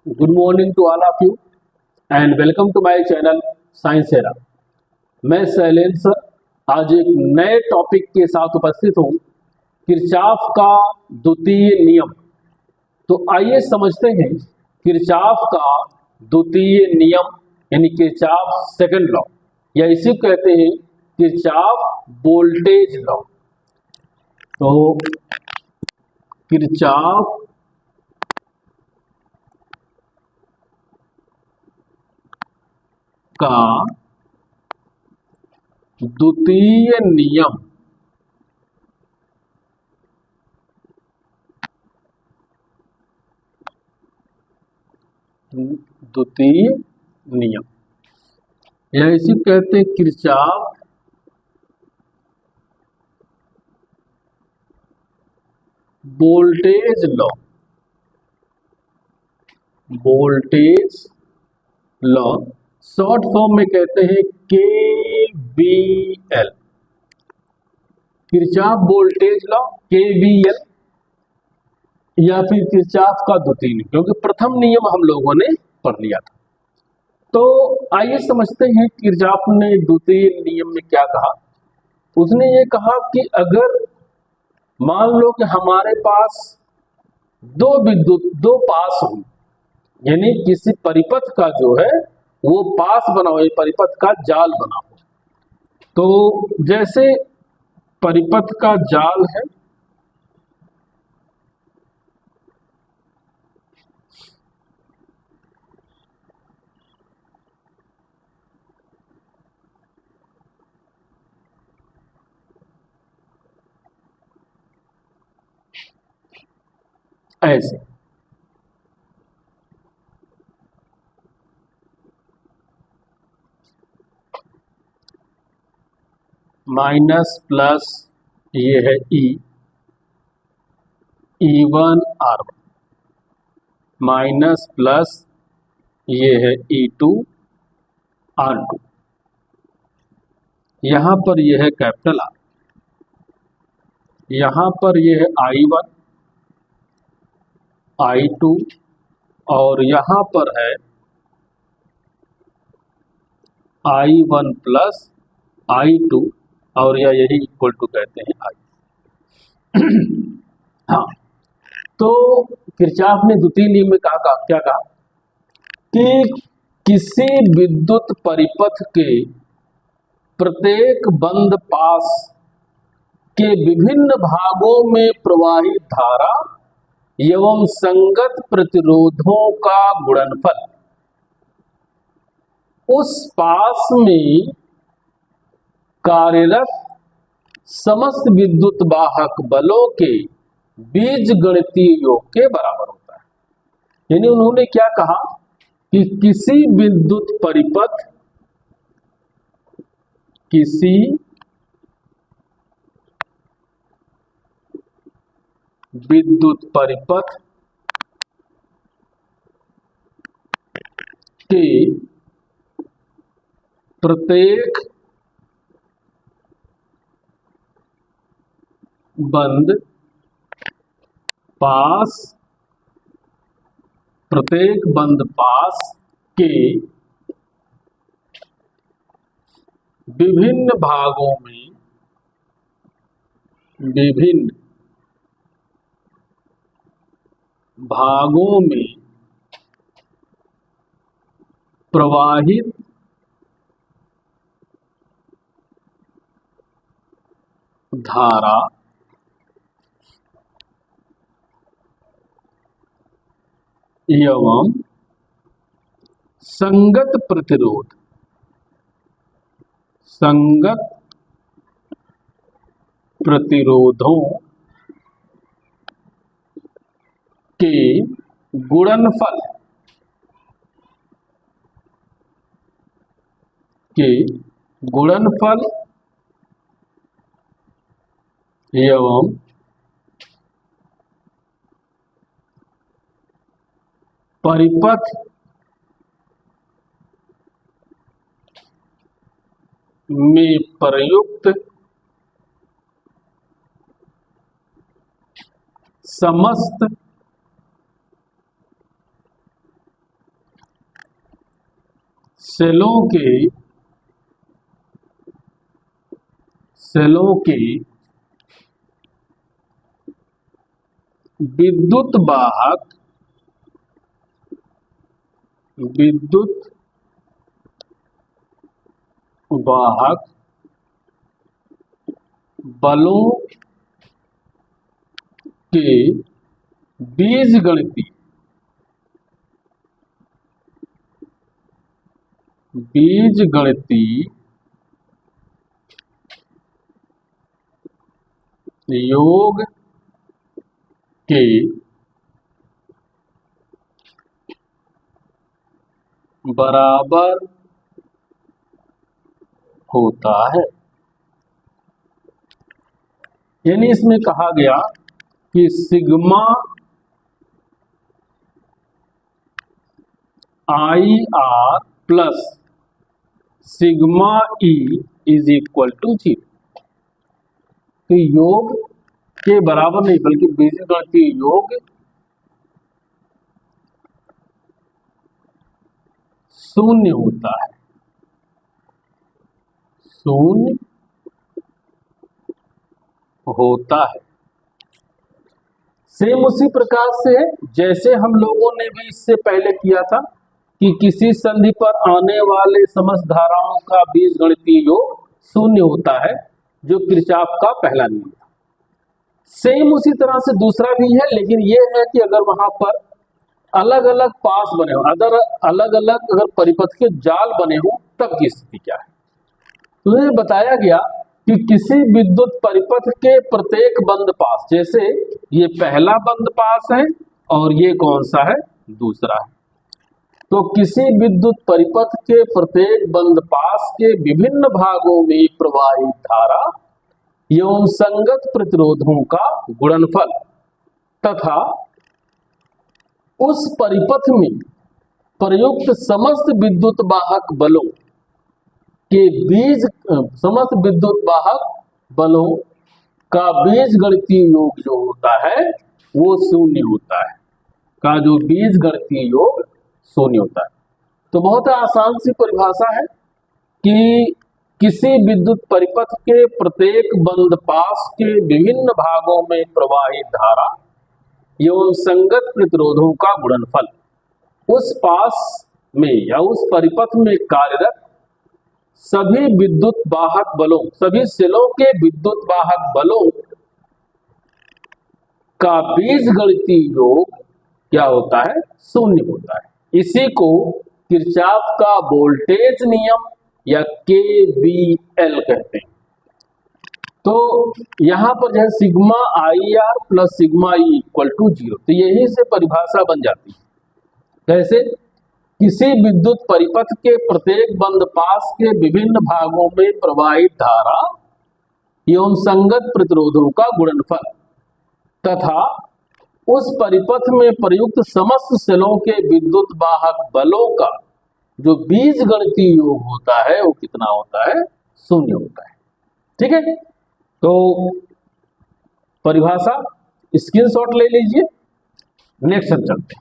Good morning to all of you and welcome to my channel science era. मैं Shailendra sir आज एक नए topic के साथ उपस्थित हूँ, किरचॉफ का द्वितीय नियम। तो आइए समझते हैं किरचॉफ का द्वितीय नियम यानी किरचॉफ सेकंड लॉ, या इसी को कहते हैं किरचॉफ वोल्टेज लॉ। तो किरचॉफ का द्वितीय नियम या इसी कहते हैं Kirchhoff voltage law. Voltage law short form में कहते हैं KVL, Kirchhoff voltage law, KVL, या फिर किरचॉफ का द्वितीय नियम, क्योंकि प्रथम नियम हम लोगों ने पढ़ लिया था। तो आइए समझते हैं किरचॉफ ने द्वितीय नियम में क्या कहा। उसने ये कहा कि अगर मान लो कि हमारे पास दो पास हो, यानी किसी परिपथ का जो है वो पास बना हो, परिपथ का जाल बना हो। तो जैसे परिपथ का जाल है, ऐसे माइनस प्लस ये है E1 R1, माइनस प्लस ये है E2 R2। यहां पर ये है कैपिटल R, यहां पर ये है I1 I2 और यहां पर है I1 प्लस I2 और यही इक्वल टू कहते हैं I। हाँ, तो किरचॉफ ने द्वितीय नियम में क्या कहा कि किसी विद्युत परिपथ के प्रत्येक बंद पास के विभिन्न भागों में प्रवाहित धारा एवं संगत प्रतिरोधों का गुणनफल उस पास में कार्यरत समस्त विद्युत वाहक बलों के बीजगणितीय योग के बराबर होता है। यानी उन्होंने क्या कहा कि किसी विद्युत परिपथ के प्रत्येक बंद पास के विभिन्न भागों में प्रवाहित धारा एवं संगत प्रतिरोधों के गुणनफल एवं परिपथ में प्रयुक्त समस्त सेलों के विद्युत वाहक बलों के बीजगणितीय योग के बराबर होता है। यानी इसमें कहा गया कि sigma I R plus sigma E is equal to 0। तो योग के बराबर नहीं बल्कि बीजगणितीय योग शून्य होता है, शून्य होता है। सेम उसी प्रकार से जैसे हम लोगों ने भी इससे पहले किया था कि किसी संधि पर आने वाले समस्त धाराओं का बीजगणितीय योग शून्य होता है, जो किरचॉफ का पहला नियम था। सेम उसी तरह से दूसरा भी है, लेकिन यह है कि अगर वहां पर अलग अलग पास बने हो, अगर अलग अलग अगर परिपथ के जाल बने हो, तब की स्थिति क्या है। तो ये बताया गया कि किसी विद्युत परिपथ के प्रत्येक बंद पास, जैसे ये पहला बंद पास है और ये कौन सा है, दूसरा है। तो किसी विद्युत परिपथ के प्रत्येक बंद पास के विभिन्न भागों में प्रवाहित धारा एवं संगत प्रतिरोधों का गुणनफल तथा उस परिपथ में प्रयुक्त समस्त विद्युत वाहक बलों के समस्त विद्युत वाहक बलों का बीजगणितीय योग जो होता है वो शून्य होता है, का जो बीजगणितीय योग शून्य होता है। तो बहुत आसान सी परिभाषा है कि किसी विद्युत परिपथ के प्रत्येक बंद पास के विभिन्न भागों में प्रवाहित धारा एवं संगत प्रतिरोधों का गुणनफल उस पास में या उस परिपथ में कार्यरत सभी विद्युत वाहक बलों, सभी सेलों के विद्युत वाहक बलों का बीजगणितीय योग क्या होता है, शून्य होता है। इसी को किरचॉफ का वोल्टेज नियम या KVL कहते हैं। तो यहां पर जो है sigma I R plus sigma E equal to 0, तो यही से परिभाषा बन जाती है। कैसे, किसी विद्युत परिपथ के प्रत्येक बंद पास के विभिन्न भागों में प्रवाहित धारा एवं संगत प्रतिरोधों का गुणनफल तथा उस परिपथ में प्रयुक्त समस्त सेलों के विद्युत वाहक बलों का जो बीजगणितीय योग होता है वो कितना होता है, शून्य होता है। ठीक है, तो परिभाषा स्क्रीनशॉट ले लीजिए। नेक्स्ट हम चलते हैं।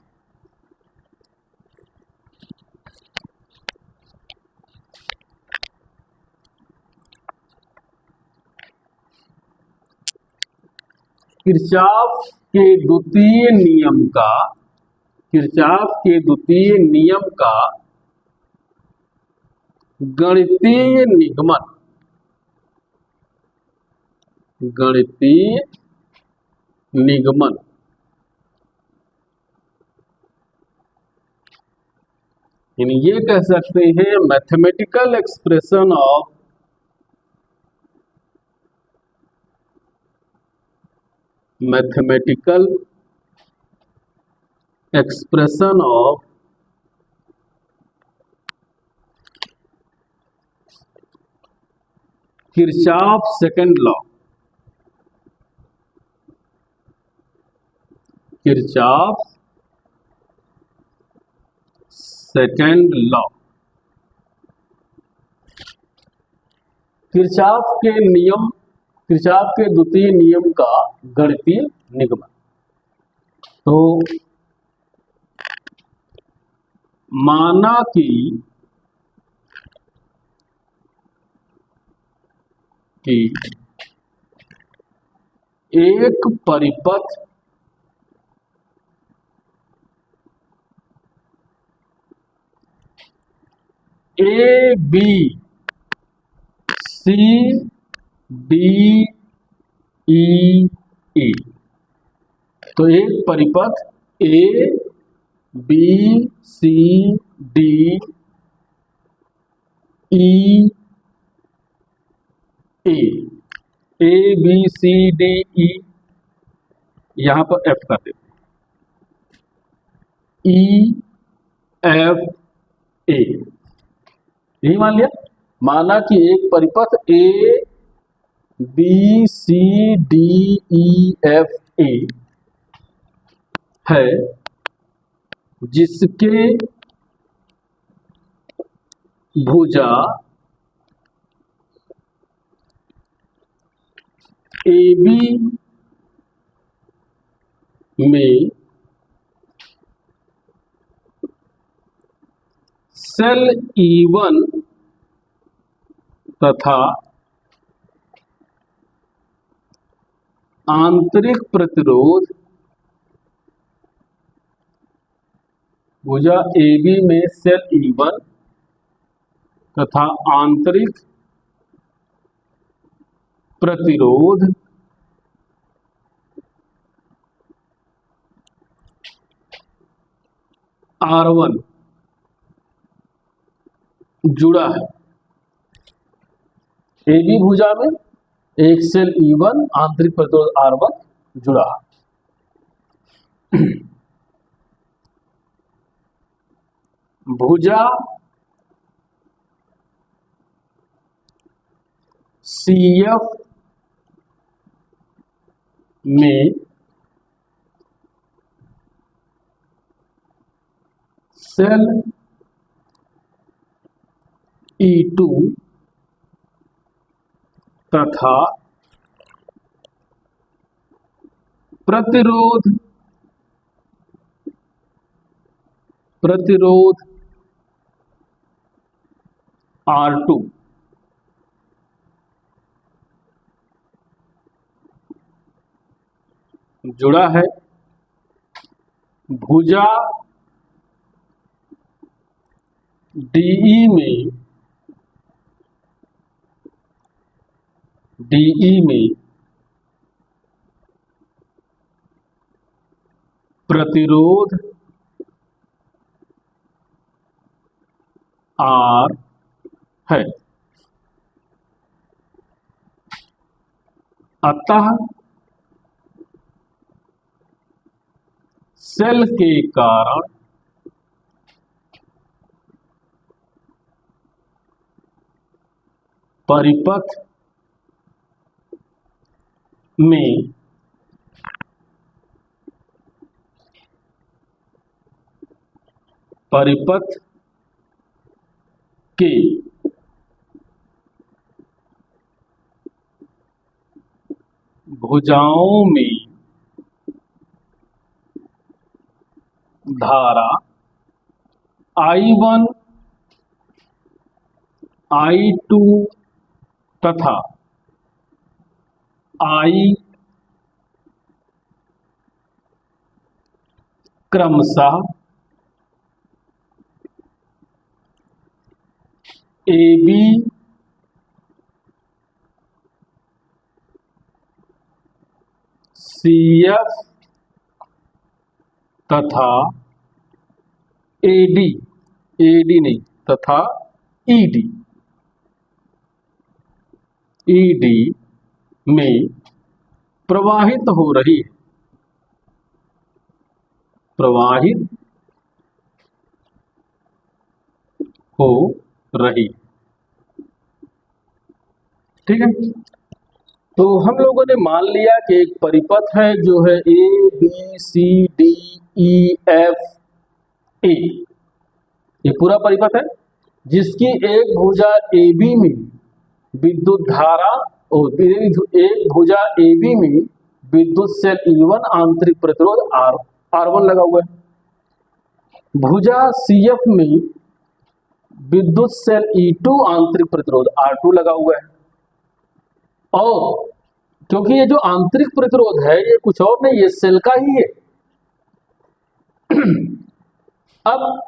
किरचॉफ के द्वितीय नियम का गणितीय निगमन यानी ये कह सकते हैं mathematical expression of Kirchhoff second law, Kirchhoff second law, Kirchhoff के द्वितीय नियम का गणितीय निगमन। तो माना कि कि एक परिपथ ए बी सी डी ई ई, तो एक परिपथ A B C D E A B C D E, यहां पर एफ कर देते ई एफ ए, यही मान लिया। माना कि एक परिपथ A B C D E F A है जिसके भुजा ए बी में सेल E1 तथा आंतरिक प्रतिरोध भुजा AB में सेल E1 तथा आंतरिक प्रतिरोध R1 जुड़ा है। AB भुजा में एक सेल E1 आंतरिक प्रतिरोध R1 जुड़ा है। भुजा CF में सेल E2 तथा प्रतिरोध R2 जुड़ा है। भुजा DE में प्रतिरोध R है। अतः सेल के कारण परिपथ में परिपथ के भुजाओं में धारा I1 I2 तथा I क्रमशः AB CF तथा AD नहीं तथा ED में प्रवाहित हो रही है, प्रवाहित हो रही। ठीक है, तो हम लोगों ने मान लिया कि एक परिपथ है जो है A B C D E F A, ये पूरा परिपथ है जिसकी एक भुजा ए बी में विद्युत धारा और एक भुजा ए बी में विद्युत सेल E1 आंतरिक प्रतिरोध R1 लगा हुआ है। भुजा CF में विद्युत सेल E2 आंतरिक प्रतिरोध R2 लगा हुआ है। और क्योंकि ये जो आंतरिक प्रतिरोध है ये कुछ और नहीं, ये सेल का ही है। अब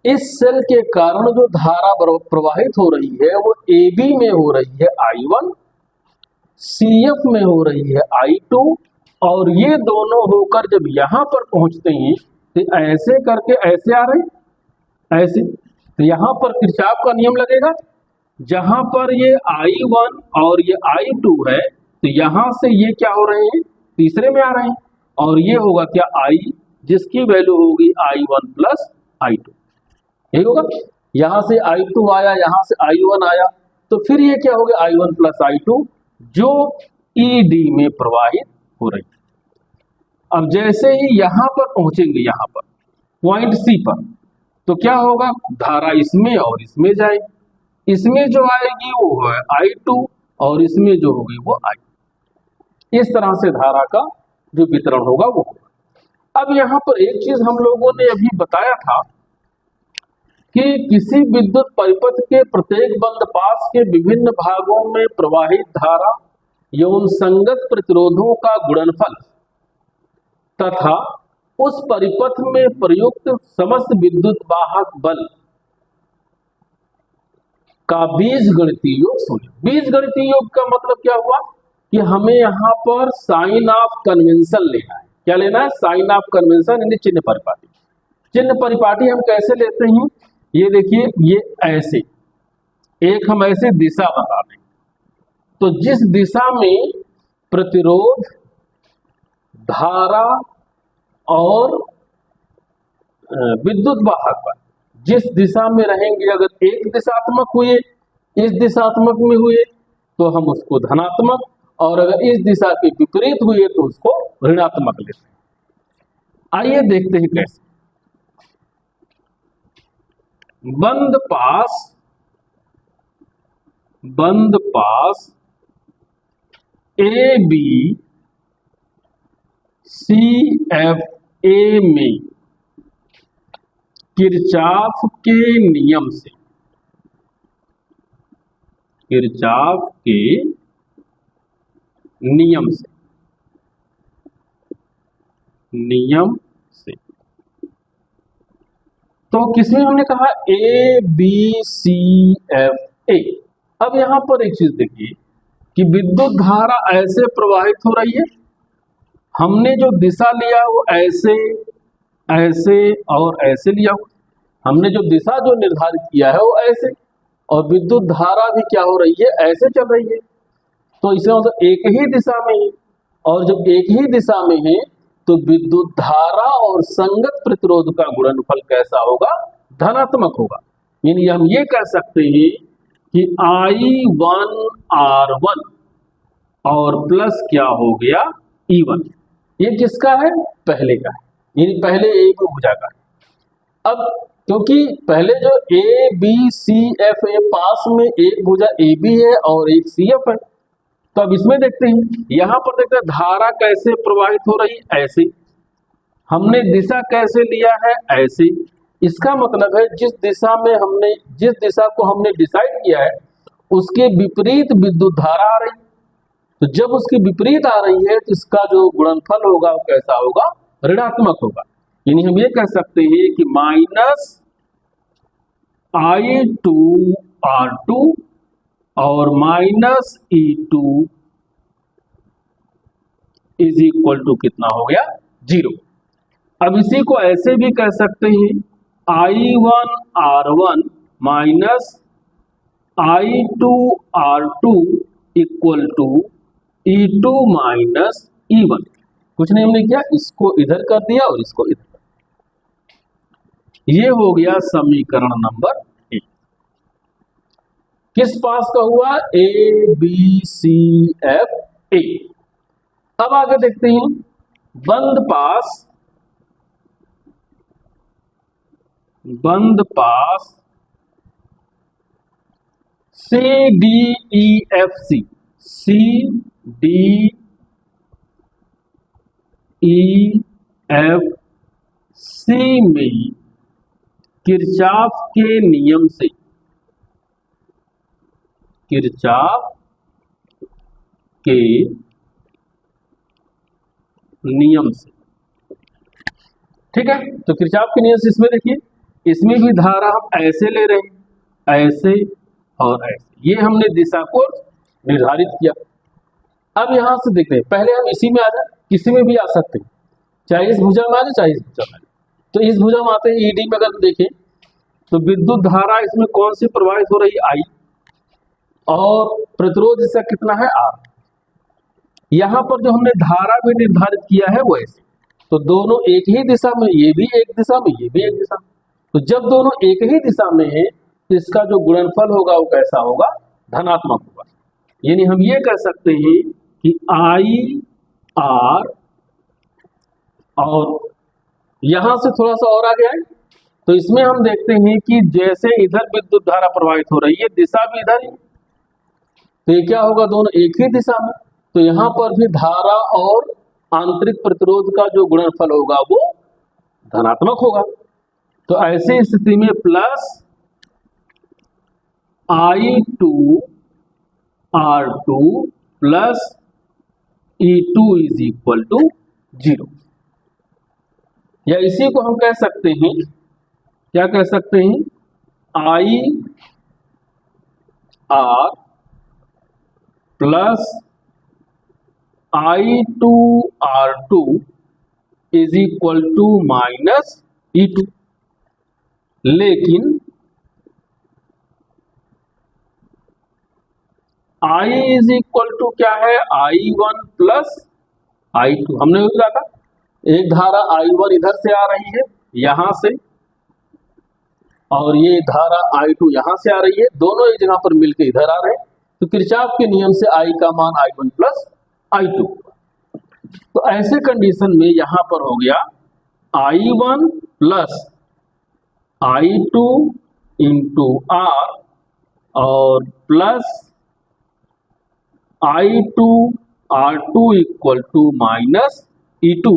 इस सेल के कारण जो धारा प्रवाहित हो रही है वो AB में हो रही है I1, CF में हो रही है I2, और ये दोनों होकर जब यहां पर पहुंचते हैं तो ऐसे करके ऐसे आ रहे हैं, ऐसे, तो यहां पर किरचॉफ का नियम लगेगा। जहां पर ये I1 और ये I2 है तो यहां से ये क्या हो रहे हैं, तीसरे में आ रहे हैं, और ये होगा क्या I, जिसकी वैल्यू होगी I1 प्लस I2, यही होगा। यहां से I2 आया, यहां से I1 आया, तो फिर ये क्या हो गया I1 प्लस I2 जो ED में प्रवाहित हो रही है। अब जैसे ही यहां पर पहुंचेंगे, यहां पर पॉइंट C पर, तो क्या होगा, धारा इसमें और इसमें जाएगी, इसमें जो आएगी वो है I2 और इसमें जो होगी वो I। इस तरह से धारा का जो वितरण होगा वो होगा। अब यहां पर एक चीज हम लोगों ने अभी बताया था कि किसी विद्युत परिपथ के प्रत्येक बंद पास के विभिन्न भागों में प्रवाहित धारा एवं संगत प्रतिरोधों का गुणनफल तथा उस परिपथ में प्रयुक्त समस्त विद्युत वाहक बल का बीजगणितीय योग सुने। बीजगणितीय योग का मतलब क्या हुआ कि हमें यहाँ पर साइन ऑफ कन्वेंशन लेना है। क्या लेना है, साइन ऑफ कन्वेंशन यानी चिन्ह परिपाटी। चिन्ह परिपाटी हम कैसे लेते हैं, ये देखिए, ये ऐसे एक हम ऐसे दिशा बता दें, तो जिस दिशा में प्रतिरोध, धारा और विद्युत वाहक बल जिस दिशा में रहेंगे, अगर एक दिशात्मक हुए, इस दिशात्मक में हुए तो हम उसको धनात्मक, और अगर इस दिशा के विपरीत हुए तो उसको ऋणात्मक लेते हैं। आइए देखते हैं कैसे। बंद पास AB CFA में किरचॉफ के नियम से, किरचॉफ के नियम से तो किसमें हमने कहा ABCFA। अब यहां पर एक चीज देखिए कि विद्युत धारा ऐसे प्रवाहित हो रही है, हमने जो दिशा लिया वो ऐसे, ऐसे और ऐसे लिया हुआ, हमने जो दिशा जो निर्धारित किया है वो ऐसे, और विद्युत धारा भी क्या हो रही है, ऐसे चल रही है। तो इसे मतलब एक ही दिशा में है, और जब एक ही दिशा में है तो विद्युत धारा और संगत प्रतिरोध का गुणनफल कैसा होगा, धनात्मक होगा। यानी हम ये कह सकते हैं कि I1R1 और प्लस क्या हो गया E1, ये किसका है, पहले का है, यानी पहले एक भुजा का है। अब क्योंकि पहले जो ABCFA पास में एक भुजा AB है और एक CF है, तो अब इसमें देखते हैं, यहां पर देखते हैं धारा कैसे प्रवाहित हो रही, ऐसे, हमने दिशा कैसे लिया है, ऐसे। इसका मतलब है जिस दिशा को हमने डिसाइड किया है उसके विपरीत विद्युत धारा आ रही, तो जब उसकी विपरीत आ रही है तो इसका जो गुणनफल होगा वो कैसा होगा, ऋणात्मक होगा। यानी हम ये कह सकते हैं कि माइनस I2R2 और minus E2 is equal to कितना हो गया, 0। अब इसी को ऐसे भी कह सकते हैं I1R1 minus I2R2 equal to E2 minus E1। कुछ नहीं हमने किया, इसको इधर कर दिया और इसको इधर कर दिया। ये हो गया समीकरण नंबर 1। किस पास का हुआ, ABCFA। अब आगे देखते हैं बंद पास CDEFC में किरचॉफ के नियम से के नियम से। ठीक है, तो किरचॉफ के नियम से इसमें देखिए, इसमें भी धारा हम ऐसे ले रहे हैं, ऐसे और ऐसे, ये हमने दिशा को निर्धारित किया। अब यहां से देखते हैं, पहले हम इसी में आ जाए, किसी में भी आ सकते हैं, चाहे इस भुजा में आ जाए चाहे इस भुजा में। तो इस भुजा में आते हैं, ईडी में अगर देखें तो विद्युत धारा इसमें कौन सी प्रवाहित हो रही है, आई, और प्रतिरोध इसका कितना है, आर। यहां पर जो हमने धारा भी निर्धारित किया है वो ऐसे, तो दोनों एक ही दिशा में, ये भी एक दिशा में, ये भी एक दिशा में। तो जब दोनों एक ही दिशा में है तो इसका जो गुणनफल होगा वो कैसा होगा, धनात्मक होगा। यानी हम ये कह सकते हैं कि आई आर, और यहां से थोड़ा सा और आगे आए तो इसमें हम देखते हैं कि जैसे इधर विद्युत धारा प्रवाहित हो रही है, दिशा भी इधर ही, तो ये क्या होगा, दोनों एक ही दिशा में, तो यहां पर भी धारा और आंतरिक प्रतिरोध का जो गुणनफल होगा वो धनात्मक होगा। तो ऐसी स्थिति में plus I2 R2 plus E2 is equal to 0, या इसी को हम कह सकते हैं, क्या कह सकते हैं, I R plus I2 R2 is equal to minus E2। लेकिन I इज इक्वल टू क्या है, I1 प्लस I2। हमने लिखा था एक धारा I1 इधर से आ रही है यहां से, और ये धारा I2 यहां से आ रही है, दोनों एक जगह पर मिलकर इधर आ रहे हैं। तो किरचॉफ के नियम से I का मान I1 प्लस I2। तो ऐसे कंडीशन में यहां पर हो गया I1 plus I2 into R और plus I2 R2 equal to minus E2।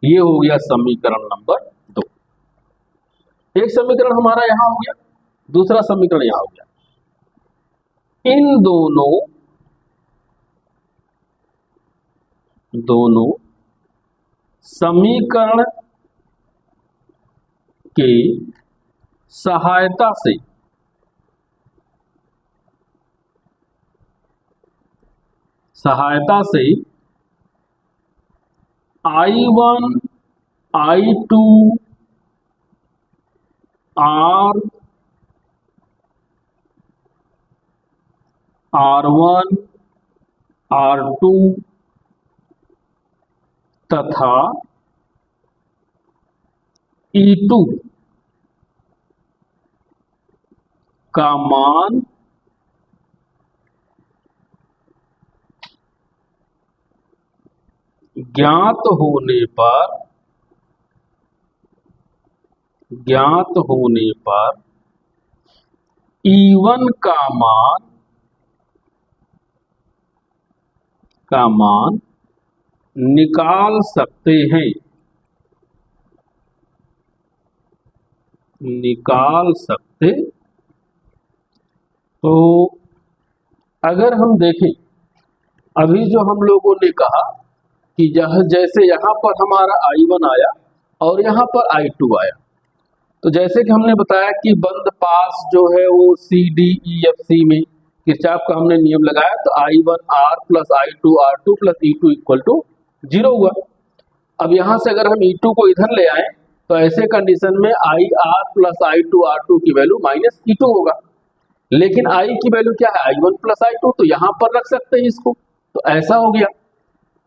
ये हो गया समीकरण नंबर 2। एक समीकरण हमारा यहां हो गया, दूसरा समीकरण यहां हो गया। इन दोनों समीकरण के सहायता से I1 I2 R R1 R2 तथा E2 का मान ज्ञात होने पर E1 का मान निकाल सकते हैं। तो अगर हम देखें, अभी जो हम लोगों ने कहा कि जैसे यहाँ पर हमारा I1 आया और यहाँ पर I2 आया, तो जैसे कि हमने बताया कि बंद पास जो है वो CDEFC में किरचॉफ का हमने नियम लगाया, तो I1 R plus I2 R2 plus E2 equal to 0 हुआ। अब यहाँ से अगर हम E2 को इधर ले आए तो ऐसे कंडीशन में IR प्लस I2 R2 की वैल्यू माइनस E2 होगा। लेकिन I की वैल्यू क्या है, I1 प्लस I2, तो यहाँ पर रख सकते हैं इसको, तो ऐसा हो गया।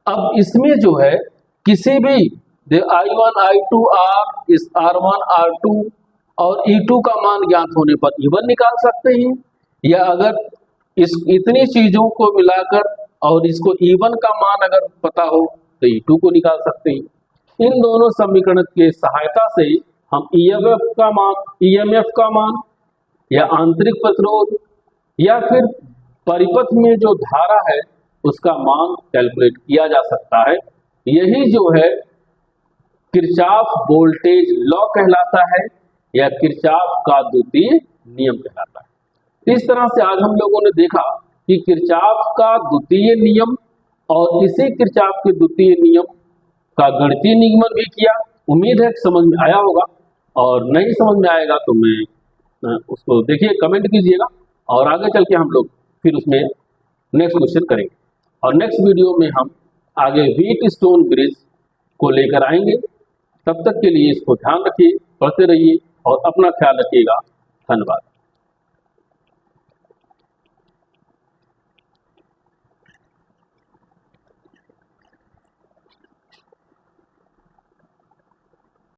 अब इसमें जो है किसी भी I1 I2 R इस R1 R2 और E2 का मान ज्ञात होने पर E1 निकाल सकते हैं, या अगर इतनी चीजों को मिलाकर और इसको E1 का मान अगर पता हो तो E2 को निकाल सकते हैं। इन दोनों समीकरण के सहायता से हम EMF का मान या आंतरिक प्रतिरोध या फिर परिपथ में जो धारा है उसका मान कैलकुलेट किया जा सकता है। यही जो है किरचॉफ वोल्टेज लॉ कहलाता है या किरचॉफ का द्वितीय नियम कहलाता है। इस तरह से आज हम लोगों ने देखा कि किरचॉफ का द्वितीय नियम और इसी किरचॉफ के द्वितीय नियम का गणितीय निगमन भी किया। उम्मीद है कि समझ में आया होगा, और नहीं समझ में आएगा तो मैं उसको देखिए, कमेंट कीजिएगा, और आगे चल के हम लोग फिर उसमें नेक्स्ट क्वेश्चन करेंगे। और नेक्स्ट वीडियो में हम आगे व्हीट स्टोन ब्रिज को लेकर आएंगे। तब तक के लिए इसको ध्यान रखिए, पढ़ते रहिए और अपना ख्याल रखिएगा। धन्यवाद।